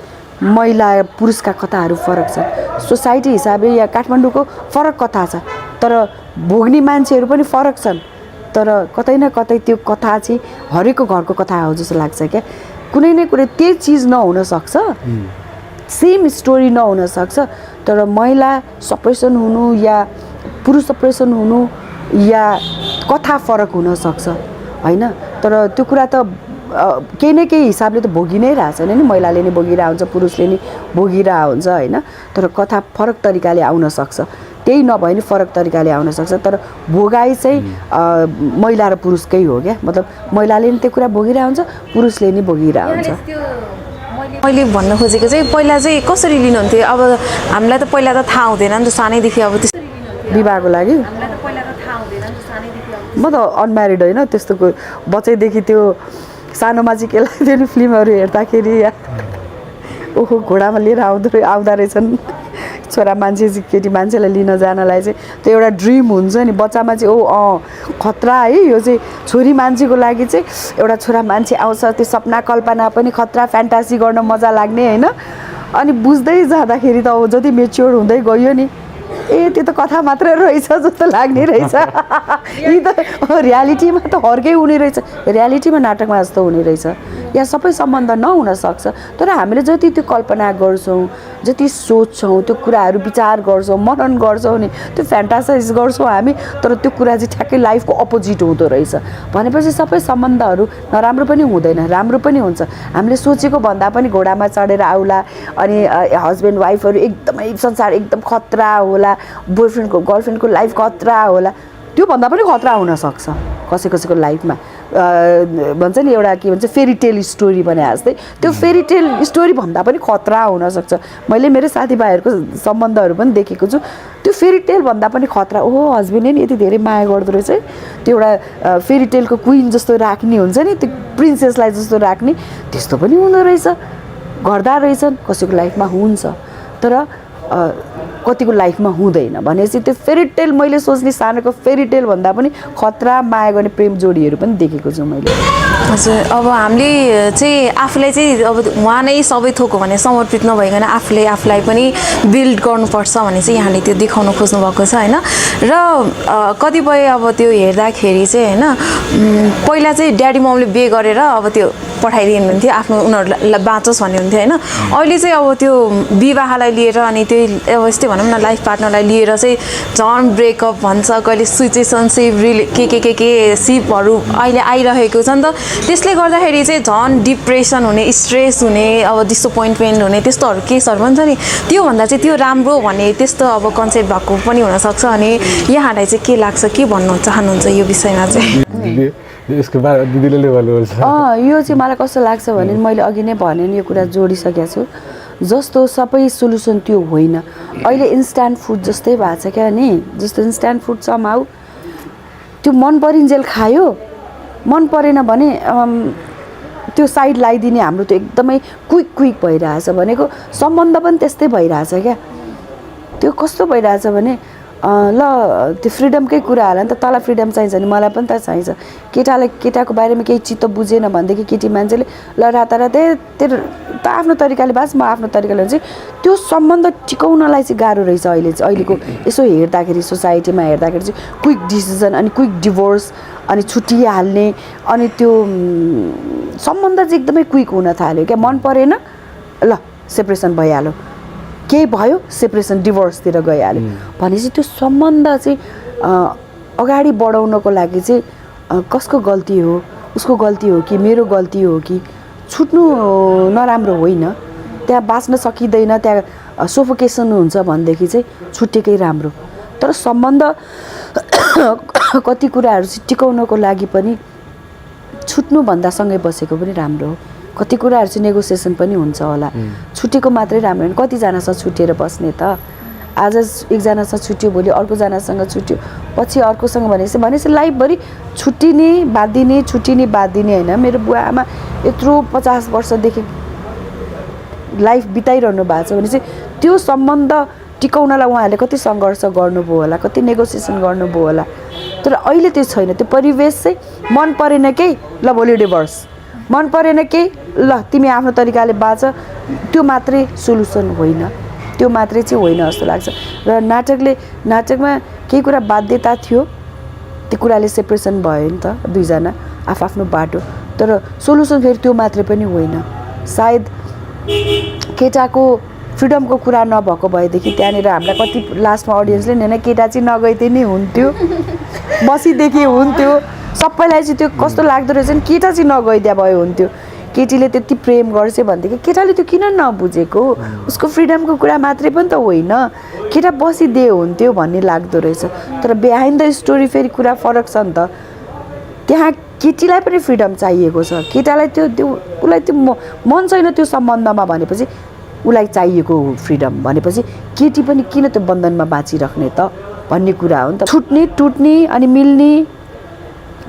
महिला पुरुषका कथाहरू फरक छन् सोसाइटी हिसाबले या काठमाडौँको फरक कथा छ तर भोग्ने मान्छेहरू पनि फरक छन् तर कतै न कतै त्यो कथा चाहिँ हरेकको घरको कथा हो जस्तो लाग्छ क्या कुनै न कुनै त्यही चिज नहुन सक्छ सेम स्टोरी नहुन सक्छ तर महिला सप्रेसन हुनु या पुरुष सप्रेसन हुनु या कथा फरक हुन सक्छ होइन तर त्यो कुरा त केही न केही हिसाबले त भोगि नै रहेछ नि महिलाले नै भोगिरहेको हुन्छ पुरुषले नै भोगिरहेको हुन्छ होइन तर कथा फरक तरिकाले आउन सक्छ त्यही नभए नि फरक तरिकाले आउन सक्छ तर भोगाइ चाहिँ महिला र पुरुषकै हो क्या मतलब महिलाले नि त्यो कुरा भोगिरहेको हुन्छ पुरुषले नि भोगिरहेको हुन्छ मैले भन्न खोजेको चाहिँ पहिला चाहिँ कसरी लिनुहुन्थ्यो अब हामीलाई त पहिला त थाहा हुँदैन नि त सानैदेखि अब विवाहको लागि म त अनम्यारिड होइन त्यस्तो बच्चैदेखि त्यो सानोमा चाहिँ के लाग्थ्यो नि फिल्महरू हेर्दाखेरि या ओहो घोडामा लिएर आउँदा रहेछन् छोरा मान्छे चाहिँ केटी मान्छेलाई लिन जानलाई चाहिँ त्यो एउटा ड्रिम हुन्छ नि बच्चामा चाहिँ खतरा है यो चाहिँ छोरी मान्छेको लागि चाहिँ एउटा छोरा मान्छे आउँछ त्यो सपना कल्पना पनि खतरा फ्यान्टासी गर्न मजा लाग्ने होइन अनि बुझ्दै जाँदाखेरि त जति मेच्योर हुँदै गयो नि त्यो त कथा मात्रै रहेछ जस्तो लाग्ने रहेछ यी त रियालिटीमा त अर्कै हुने रहेछ रियालिटीमा नाटकमा जस्तो हुने रहेछ या सबै सम्बन्ध नहुन सक्छ तर हामीले जति त्यो कल्पना गर्छौँ जति सोच्छौँ त्यो कुराहरू विचार गर्छौँ मनन गर्छौँ नि त्यो फ्यान्टासाइज गर्छौँ हामी तर त्यो कुरा चाहिँ ठ्याक्कै लाइफको अपोजिट हुँदो रहेछ भनेपछि सबै सम्बन्धहरू नराम्रो पनि हुँदैन राम्रो पनि हुन्छ हामीले सोचेको भन्दा पनि घोडामा चढेर आउला अनि हस्बेन्ड वाइफहरू एकदमै संसार एकदम खतरा होला बोयफ्रेन्डको गर्लफ्रेन्डको लाइफ खतरा होला त्यो भन्दा पनि खतरा हुन सक्छ कसैको लाइफमा भन्छ नि एउटा के भन्छ फेरी टेल स्टोरी भने जस्तै त्यो फेरी टेल स्टोरी भन्दा पनि खतरा हुनसक्छ मैले मेरो साथीभाइहरूको सम्बन्धहरू पनि देखेको छु त्यो फेरी टेल भन्दा पनि खतरा ओहो हस्बेन्डले नि यति धेरै माया गर्दो रहेछ है त्यो एउटा फेरी टेलको क्विन जस्तो राख्ने हुन्छ नि त्यो प्रिन्सेसलाई जस्तो राख्ने त्यस्तो पनि हुँदो रहेछ गर्दा रहेछन् कसैको लाइफमा हुन्छ तर कतिको लाइफमा हुँदैन भनेपछि त्यो फेरी टेल मैले सोच्ने सानोको फेरी टेल भन्दा पनि खतरा माया गर्ने प्रेम जोडीहरू पनि देखेको छु मैले हजुर अब हामीले चाहिँ आफूलाई चाहिँ अब उहाँ नै सबै थोक हो भने समर्पित नभइकन आफूले आफूलाई पनि बिल्ड गर्नुपर्छ भने चाहिँ यहाँले त्यो देखाउन खोज्नु भएको छ होइन र कतिपय अब त्यो हेर्दाखेरि चाहिँ होइन पहिला चाहिँ ड्याडी ममले बे गरेर अब त्यो पठाइदिनुहुन्थ्यो आफ्नो उनीहरूलाई बाँचोस् भन्ने हुन्थ्यो होइन अहिले चाहिँ अब त्यो विवाहलाई लिएर अनि त्यही अब यस्तै भनौँ न लाइफ पार्टनरलाई लिएर चाहिँ झन् ब्रेकअप भन्छ कहिले सिचुएसनसिप के सिपहरू अहिले आइरहेको छ नि त त्यसले गर्दाखेरि चाहिँ झन् डिप्रेसन हुने स्ट्रेस हुने अब डिसपोइन्टमेन्ट हुने त्यस्तोहरू केसहरू पनि छ नि त्योभन्दा चाहिँ त्यो राम्रो भन्ने त्यस्तो अब कन्सेप्ट भएको पनि हुनसक्छ अनि यहाँलाई चाहिँ के लाग्छ के भन्नु चाहनुहुन्छ यो विषयमा चाहिँ यसको बारे दिदीले भन्नुपर्छ यो चाहिँ मलाई कस्तो लाग्छ भने मैले अघि नै भने नि यो कुरा जोडिसकेको छु जस्तो सबै सोल्युसन त्यो होइन अहिले इन्स्ट्यान्ट फुड जस्तै भएको छ क्या नि जस्तो इन्स्ट्यान्ट फुड समाउ त्यो मन परिन्जेल खायो मन परेन भने त्यो साइड लगाइदिने हाम्रो त्यो एकदमै क्विक भइरहेछ भनेको सम्बन्ध पनि त्यस्तै भइरहेछ क्या त्यो कस्तो भइरहेछ भने ल त्यो फ्रिडमकै कुरा होला नि त तँलाई फ्रिडम चाहिन्छ नि मलाई पनि त चाहिन्छ केटालाई केटाको बारेमा केही चित्त बुझेन भनेदेखि केटी मान्छेले ल रातारातै तेरो त आफ्नो तरिकाले बास म आफ्नो तरिकाले हुन्छ त्यो सम्बन्ध टिकाउनलाई चाहिँ गाह्रो रहेछ अहिलेको यसो हेर्दाखेरि सोसाइटीमा हेर्दाखेरि चाहिँ क्विक डिसिजन अनि क्विक डिभोर्स अनि छुट्टिहाल्ने अनि त्यो सम्बन्ध चाहिँ एकदमै क्विक हुन थाल्यो क्या मन परेन ल सेपरेसन भइहाल्यो केही भयो सेपरेसन डिभोर्सतिर गइहाल्यो भनेपछि त्यो सम्बन्ध चाहिँ अगाडि बढाउनको लागि चाहिँ कसको गल्ती हो उसको गल्ती हो कि मेरो गल्ती हो कि छुट्नु नराम्रो होइन त्यहाँ बाँच्न सकिँदैन त्यहाँ सोफोकेसन हुन्छ भनेदेखि चाहिँ छुट्टेकै राम्रो तर सम्बन्ध कति कुराहरू चाहिँ टिकाउनको लागि पनि छुट्नुभन्दा सँगै बसेको पनि राम्रो हो कति कुराहरू चाहिँ नेगोसिएसन पनि हुन्छ होला छुटेको मात्रै राम्रो होइन कतिजनासँग छुटेर बस्ने त आज एकजनासँग छुट्यो भोलि अर्कोजनासँग छुट्यो पछि अर्कोसँग भनेपछि लाइफभरि छुट्टिने बाँधिने होइन मेरो बुवा आमा यत्रो 50 वर्षदेखि लाइफ बिताइरहनु भएको छ भने चाहिँ त्यो सम्बन्ध टिकाउनलाई उहाँहरूले कति सङ्घर्ष गर्नुभयो होला कति नेगोसिएसन गर्नुभयो होला तर अहिले त्यो छैन त्यो परिवेश चाहिँ मन परेन केही ल भोलि डिभोर्स मन परेन केही ल तिमी आफ्नो तरिकाले बाँच त्यो मात्रै सोल्युसन होइन त्यो मात्रै चाहिँ होइन जस्तो लाग्छ र नाटकमा केही कुरा बाध्यता थियो त्यो कुराले सेपरेसन भयो नि त दुईजना आफ्नो बाटो तर सोल्युसन फेरि त्यो मात्रै पनि होइन सायद केटाको फ्रिडमको कुरा नभएको भएदेखि त्यहाँनिर हामीलाई कति लास्टमा अडियन्सले नि केटा चाहिँ नगइदिए नि हुन्थ्यो बसिदेखि हुन्थ्यो सबैलाई चाहिँ त्यो कस्तो लाग्दो रहेछ नि केटा चाहिँ नगइदिया भयो हुन्थ्यो केटीले त्यति प्रेम गर्छ भनेदेखि केटाले त्यो किन नबुझेको उसको फ्रिडमको कुरा मात्रै पनि त होइन केटा बसिदिए हुन्थ्यो भन्ने लाग्दो रहेछ तर बिहाइन्ड द स्टोरी फेरि कुरा फरक छ नि त त्यहाँ केटीलाई पनि फ्रिडम चाहिएको छ केटालाई त्यो उसलाई त्यो मन छैन त्यो सम्बन्धमा भनेपछि उसलाई चाहिएको फ्रिडम भनेपछि केटी पनि किन त्यो बन्धनमा बाँचिराख्ने त भन्ने कुरा हो नि त छुट्ने टुट्ने अनि मिल्ने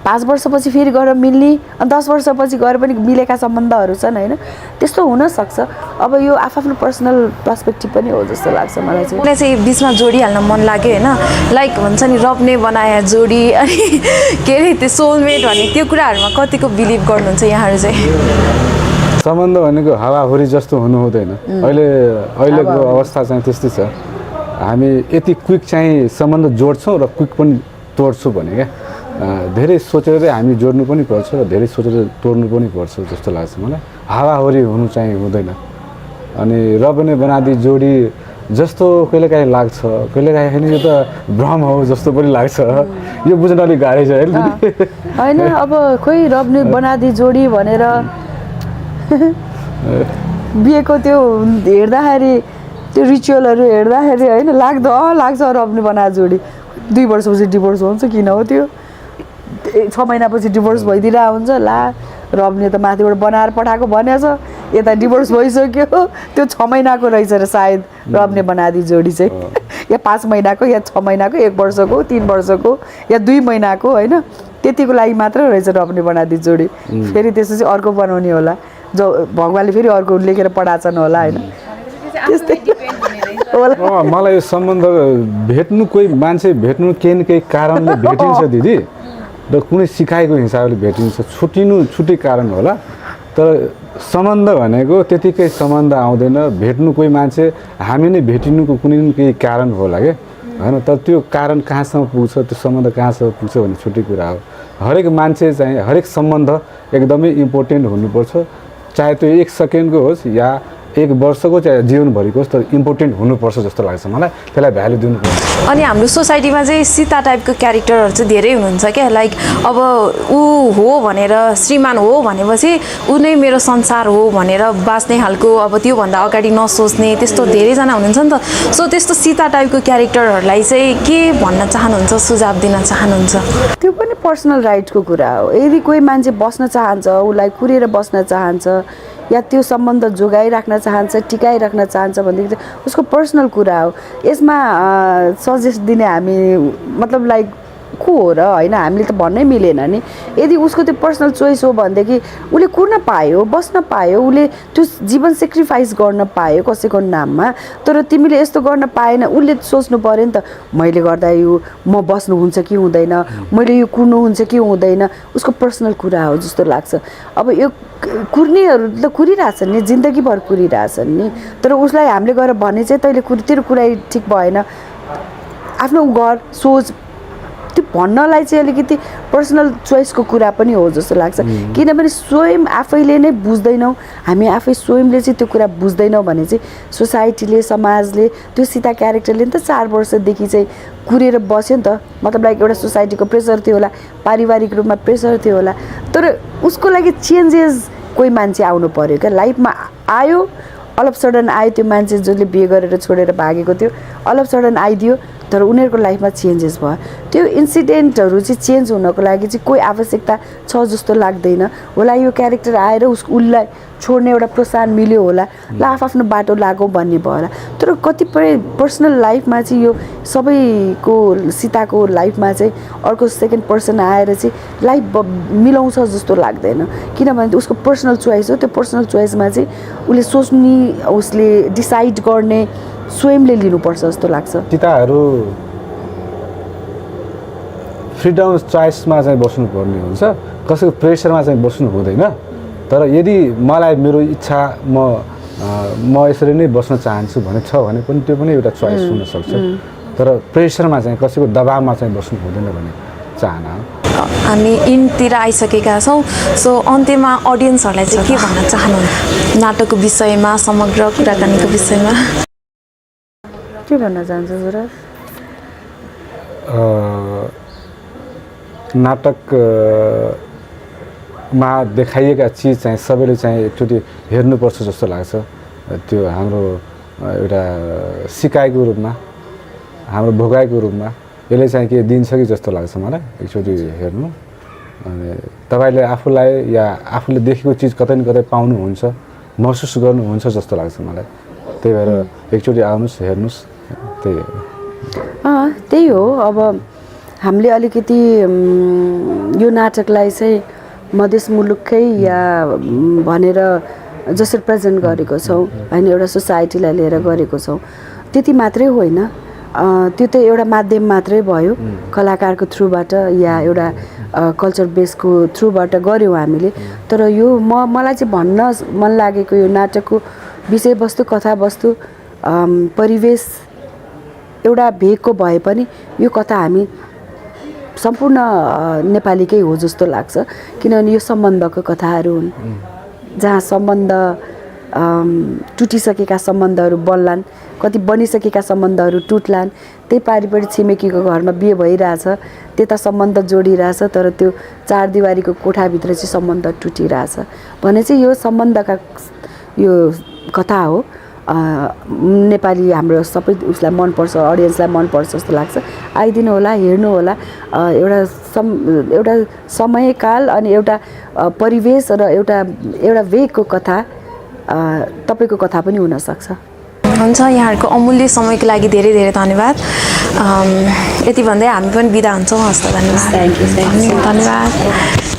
5 वर्षपछि फेरि गएर मिल्ने अनि 10 वर्षपछि गएर पनि मिलेका सम्बन्धहरू छन् होइन त्यस्तो हुनसक्छ अब यो आफ्नो पर्सनल पर्सपेक्टिभ पनि हो जस्तो लाग्छ मलाई चाहिँ मलाई चाहिँ बिचमा जोडिहाल्न मन लाग्यो होइन लाइक भन्छ नि रब ने बनाए जोडी अनि के अरे त्यो सोलमेट भन्ने त्यो कुराहरूमा कतिको बिलिभ गर्नुहुन्छ यहाँहरू चाहिँ सम्बन्ध भनेको हावाहुरी जस्तो हुनु हुँदैन अहिलेको अवस्था चाहिँ त्यस्तै छ हामी यति क्विक चाहिँ सम्बन्ध जोड्छौँ र क्विक पनि तोड्छौँ भने क्या धेरै सोचेर हामी जोड्नु पनि पर्छ र धेरै सोचेर तोड्नु पनि पर्छ जस्तो लाग्छ मलाई हावाहुरी हुनु चाहिँ हुँदैन अनि रब ने बनादी जोडी जस्तो कहिलेकाहीँ लाग्छ कहिलेकाहीँ यो त भ्रम हो जस्तो पनि लाग्छ यो बुझ्न अलिक गाह्रै छ होइन अब खोइ रब ने बनादी जोडी भनेर बिहेको त्यो हेर्दाखेरि त्यो रिचुअलहरू हेर्दाखेरि होइन लाग्छ रब ने बना जोडी 2 वर्षपछि डिभोर्स हुन्छ किन हो त्यो 6 महिनापछि डिभोर्स भइदिएर हुन्छ ला रबले त माथिबाट बनाएर पठाएको भनेछ यता डिभोर्स भइसक्यो त्यो 6 महिनाको रहेछ र सायद रबले बनादी जोडी चाहिँ या 5 महिनाको या 6 महिनाको 1 वर्षको 3 वर्षको या 2 महिनाको होइन त्यतिको लागि मात्र रहेछ रबले बनादी जोडी फेरि त्यसपछि अर्को बनाउने होला जो भगवान्ले फेरि अर्को लेखेर पठाछन् होला होइन त्यस्तै होला मलाई यो सम्बन्ध भेट्नु कोही मान्छे भेट्नु केही न केही कारणले भेटिन्छ दिदी र कुनै सिकाइको हिसाबले भेटिन्छ छुट्टै कारण होला तर सम्बन्ध भनेको त्यतिकै सम्बन्ध आउँदैन भेट्नु कोही मान्छे हामी नै भेटिनुको कुनै न केही कारण होला क्या होइन तर त्यो कारण कहाँसम्म पुग्छ त्यो सम्बन्ध कहाँसम्म पुग्छ भन्ने छुट्टै कुरा हो हरेक मान्छे चाहिँ हरेक सम्बन्ध एकदमै इम्पोर्टेन्ट हुनुपर्छ चाहे त्यो 1 सेकेन्डको होस् या 1 वर्षको चाहे जीवनभरिको होस् तर इम्पोर्टेन्ट हुनुपर्छ जस्तो लाग्छ मलाई त्यसलाई भ्यालु दिनुपर्छ अनि हाम्रो सोसाइटीमा चाहिँ सीता टाइपको क्यारेक्टरहरू चाहिँ धेरै हुनुहुन्छ क्या लाइक अब ऊ हो भनेर श्रीमान हो भनेपछि ऊ नै मेरो संसार हो भनेर बाँच्ने खालको अब त्योभन्दा अगाडि नसोच्ने त्यस्तो धेरैजना हुनुहुन्छ नि त सो त्यस्तो सीता टाइपको क्यारेक्टरहरूलाई चाहिँ के भन्न चाहनुहुन्छ सुझाव दिन चाहनुहुन्छ त्यो पनि पर्सनल राइटको कुरा हो यदि कोही मान्छे बस्न चाहन्छ उसलाई कुरेर बस्न चाहन्छ या त्यो सम्बन्ध जोगाइराख्न चाहन्छ टिकाइराख्न चाहन्छ भनेदेखि चाहिँ उसको पर्सनल कुरा हो यसमा सजेस्ट दिने हामी मतलब लाइक को हो र होइन हामीले त भन्नै मिलेन नि यदि उसको त्यो पर्सनल चोइस हो भनेदेखि उसले कुर्न पायो बस्न पायो उसले त्यो जीवन सेक्रिफाइस गर्न पायो कसैको नाममा तर तिमीले यस्तो गर्न पाएन उसले सोच्नु पऱ्यो नि त मैले गर्दा यो म बस्नु हुन्छ कि हुँदैन मैले यो कुर्नु हुन्छ कि हुँदैन उसको पर्सनल कुरा हो जस्तो लाग्छ अब यो कुर्नेहरू त कुरिरहेछन् नि जिन्दगीभर कुरिरहेछन् नि तर उसलाई हामीले गएर भने चाहिँ तैँले तेरो कुरा ठिक भएन आफ्नो घर सोच त्यो भन्नलाई चाहिँ अलिकति पर्सनल चोइसको कुरा पनि हो जस्तो लाग्छ किनभने स्वयं आफैले नै बुझ्दैनौँ हामी आफै स्वयंले चाहिँ त्यो कुरा बुझ्दैनौँ भने चाहिँ सोसाइटीले समाजले त्यो सीता क्यारेक्टरले नि त 4 वर्षदेखि चाहिँ कुरेर बस्यो नि त मतलब लाइक एउटा सोसाइटीको प्रेसर थियो होला पारिवारिक रूपमा प्रेसर थियो होला तर उसको लागि चेन्जेस कोही मान्छे आउनु पर्यो क्या लाइफमा आयो अल अफ सडन आयो त्यो मान्छे जसले बिहे गरेर छोडेर भागेको थियो अल अफ सडन आइदियो तर उनीहरूको लाइफमा चेन्जेस भयो त्यो इन्सिडेन्टहरू चाहिँ चेन्ज हुनको लागि चाहिँ कोही आवश्यकता छ जस्तो लाग्दैन होला यो क्यारेक्टर आएर उसलाई छोड्ने एउटा प्रोत्साहन मिल्यो होला ल आफ्नो बाटो लागो भन्ने भयो होला तर कतिपय पर्सनल लाइफमा चाहिँ यो सबैको सीताको लाइफमा चाहिँ अर्को सेकेन्ड पर्सन आएर चाहिँ लाइफ मिलाउँछ जस्तो लाग्दैन किनभने उसको पर्सनल चोइस हो त्यो पर्सनल चोइसमा चाहिँ उसले सोच्ने उसले डिसाइड गर्ने स्वयंले लिनुपर्छ जस्तो लाग्छ सीताहरू फ्रिडम चोइसमा चाहिँ बस्नुपर्ने हुन्छ कसैको प्रेसरमा चाहिँ बस्नु हुँदैन तर यदि मलाई मेरो इच्छा म यसरी नै बस्न चाहन्छु भने छ भने पनि त्यो पनि एउटा चोइस हुनसक्छ तर प्रेसरमा चाहिँ कसैको दबावमा चाहिँ बस्नु हुँदैन भन्ने चाहना हो हामी इन्डतिर आइसकेका छौँ सो अन्त्यमा अडियन्सहरूलाई चाहिँ के भन्न चाहनुहुन्छ नाटकको विषयमा समग्र कुराकानीको विषयमा के भन्न चाहन्छ सुरज नाटकमा देखाइएका चिज चाहिँ सबैले चाहिँ एकचोटि हेर्नुपर्छ जस्तो लाग्छ त्यो हाम्रो एउटा सिकाइको रूपमा हाम्रो भोगाइको रूपमा यसले चाहिँ के दिन्छ कि जस्तो लाग्छ मलाई एकचोटि हेर्नु अनि तपाईँले आफूलाई या आफूले देखेको चिज कतै न कतै पाउनुहुन्छ महसुस गर्नुहुन्छ जस्तो लाग्छ मलाई त्यही भएर एकचोटि आउनुहोस् हेर्नुहोस् त्यही हो अब हामीले अलिकति यो नाटकलाई चाहिँ मधेस मुलुककै या भनेर जसरी प्रेजेन्ट गरेको छौँ होइन एउटा सोसाइटीलाई लिएर गरेको छौँ त्यति मात्रै होइन त्यो त एउटा माध्यम मात्रै भयो कलाकारको थ्रुबाट या एउटा कल्चर बेसको थ्रुबाट गऱ्यौँ हामीले तर यो मलाई चाहिँ भन्न मन लागेको यो नाटकको विषयवस्तु कथावस्तु परिवेश एउटा भेगको भए पनि यो कथा हामी सम्पूर्ण नेपालीकै हो जस्तो लाग्छ किनभने यो सम्बन्धको कथाहरू हुन् जहाँ सम्बन्ध टुटिसकेका सम्बन्धहरू बन्लान् कति बनिसकेका सम्बन्धहरू टुट्लान् त्यही पारिपरि छिमेकीको घरमा बिहे भइरहेछ त्यता सम्बन्ध जोडिरहेछ तर त्यो 4 दिवारीको कोठाभित्र चाहिँ सम्बन्ध टुटिरहेछ भने चाहिँ यो सम्बन्धका यो कथा हो नेपाली हाम्रो सबै उसलाई मनपर्छ, अडियन्सलाई मनपर्छ जस्तो लाग्छ। आइदिनु होला, हेर्नु होला। एउटा समयकाल अनि एउटा परिवेश र एउटा वेगको कथा, तपाईँको कथा पनि हुनसक्छ। हुन्छ, यहाँहरूको अमूल्य समयको लागि धेरै धेरै धन्यवाद। यति भन्दै हामी पनि बिदा हुन्छौँ। हस् त, धन्यवाद। Thank you. धन्यवाद।